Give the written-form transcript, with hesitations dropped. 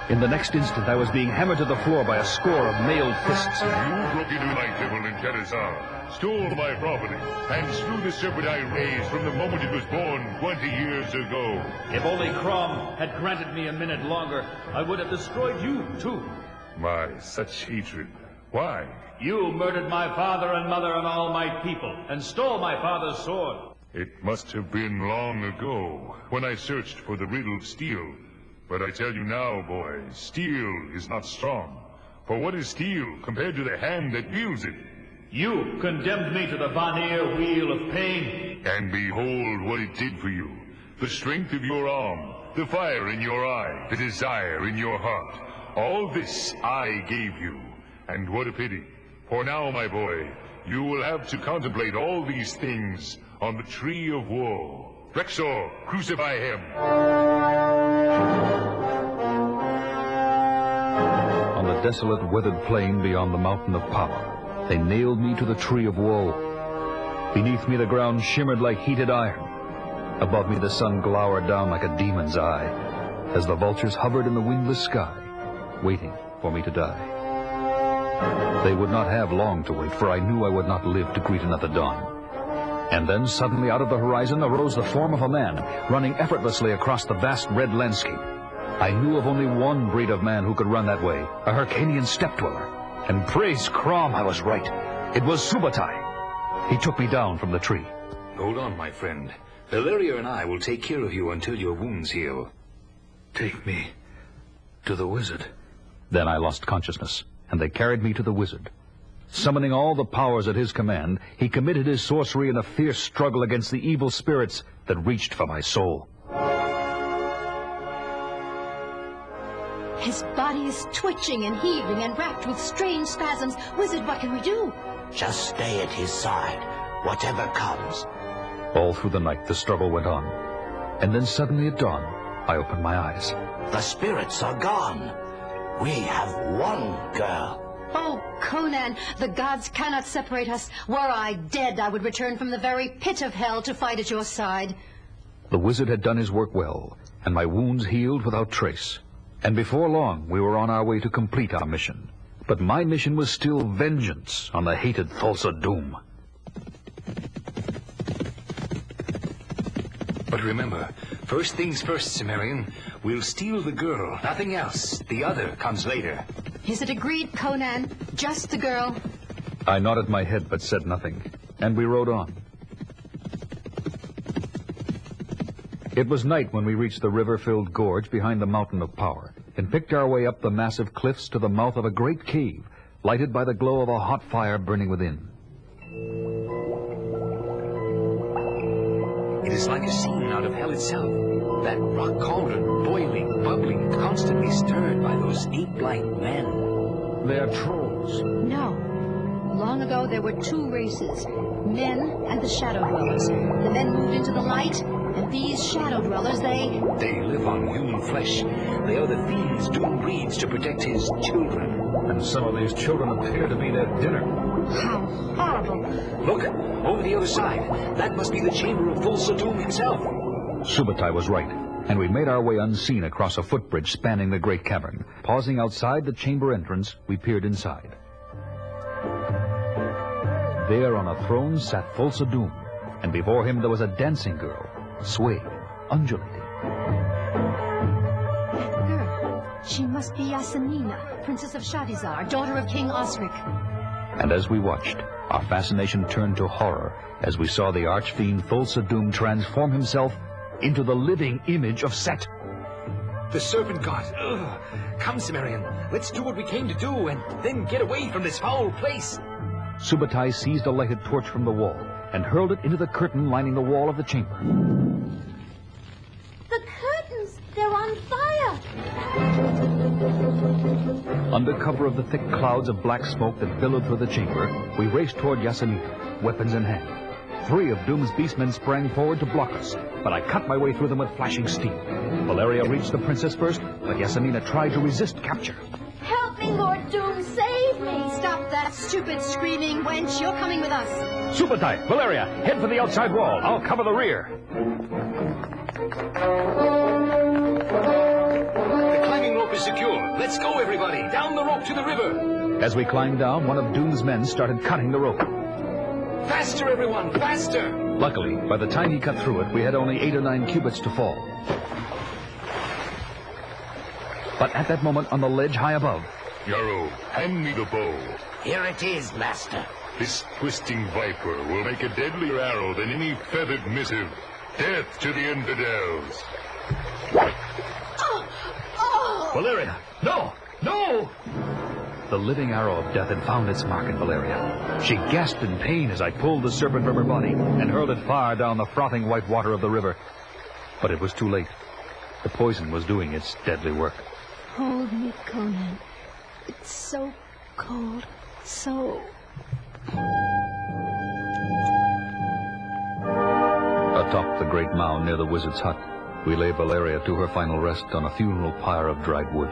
In the next instant, I was being hammered to the floor by a score of mailed fists. You broke into my temple in Karazar, stole my property, and slew the serpent I raised from the moment it was born 20 years ago. If only Crom had granted me a minute longer, I would have destroyed you, too. My, such hatred. Why? You murdered my father and mother and all my people, and stole my father's sword. It must have been long ago, when I searched for the riddle of steel. But I tell you now, boy, steel is not strong. For what is steel compared to the hand that wields it? You condemned me to the Vanir wheel of pain. And behold what it did for you. The strength of your arm, the fire in your eye, the desire in your heart. All this I gave you. And what a pity. For now, my boy, you will have to contemplate all these things on the tree of woe. Rexor, crucify him. On the desolate, weathered plain beyond the mountain of power, they nailed me to the tree of woe. Beneath me the ground shimmered like heated iron. Above me the sun glowered down like a demon's eye, as the vultures hovered in the windless sky, waiting for me to die. They would not have long to wait, for I knew I would not live to greet another dawn. And then suddenly out of the horizon arose the form of a man, running effortlessly across the vast red landscape. I knew of only one breed of man who could run that way, a Hyrcanian steppe-dweller. And praise Crom, I was right. It was Subutai. He took me down from the tree. Hold on, my friend. Valeria and I will take care of you until your wounds heal. Take me to the wizard. Then I lost consciousness, and they carried me to the wizard. Summoning all the powers at his command, he committed his sorcery in a fierce struggle against the evil spirits that reached for my soul. His body is twitching and heaving and racked with strange spasms. Wizard, what can we do? Just stay at his side, whatever comes. All through the night the struggle went on. And then suddenly at dawn, I opened my eyes. The spirits are gone. We have one girl. Oh, Conan, the gods cannot separate us. Were I dead, I would return from the very pit of hell to fight at your side. The wizard had done his work well, and my wounds healed without trace. And before long, we were on our way to complete our mission. But my mission was still vengeance on the hated Thulsa Doom. But remember, first things first, Cimmerian. We'll steal the girl, nothing else. The other comes later. Is it agreed, Conan? Just the girl? I nodded my head but said nothing, and we rode on. It was night when we reached the river-filled gorge behind the Mountain of Power, and picked our way up the massive cliffs to the mouth of a great cave, lighted by the glow of a hot fire burning within. It is like a scene out of hell itself. That rock cauldron, boiling, bubbling, constantly stirred by those ape-like men. They are trolls. No. Long ago there were two races, men and the Shadow Dwellers. The men moved into the light, and these Shadow Dwellers, they live on human flesh. They are the fiends Doom breeds to protect his children. And some of these children appear to be their dinner. How horrible. Look, over the other side. That must be the chamber of Thulsa Doom himself. Subutai was right, and we made our way unseen across a footbridge spanning the great cavern. Pausing outside the chamber entrance, we peered inside. There on a throne sat Thulsa Doom, and before him there was a dancing girl, swaying, undulating. That girl, she must be Yasamina, Princess of Shadizar, daughter of King Osric. And as we watched, our fascination turned to horror as we saw the archfiend Thulsa Doom transform himself into the living image of Set. The serpent god. Ugh. Come, Cimmerian. Let's do what we came to do and then get away from this foul place. Subutai seized a lighted torch from the wall and hurled it into the curtain lining the wall of the chamber. The curtains! They're on fire! Under cover of the thick clouds of black smoke that billowed through the chamber, we raced toward Yasamina, weapons in hand. 3 of Doom's beastmen sprang forward to block us, but I cut my way through them with flashing steel. Valeria reached the princess first, but Yasamina tried to resist capture. Help me, Lord Doom! Save me! Stop that stupid screaming, wench! You're coming with us! Subutai, Valeria, head for the outside wall. I'll cover the rear. The climbing rope is secure. Let's go, everybody. Down the rope to the river. As we climbed down, one of Doom's men started cutting the rope. Faster, everyone, faster. Luckily, by the time he cut through it, we had only 8 or 9 cubits to fall. But at that moment, on the ledge high above... Yarrow, hand me the bow. Here it is, master. This twisting viper will make a deadlier arrow than any feathered missive. Death to the infidels. Valeria! No! No! The living arrow of death had found its mark in Valeria. She gasped in pain as I pulled the serpent from her body and hurled it far down the frothing white water of the river. But it was too late. The poison was doing its deadly work. Hold me, Conan. It's so cold, so... Atop the great mound near the wizard's hut, we lay Valeria to her final rest on a funeral pyre of dried wood.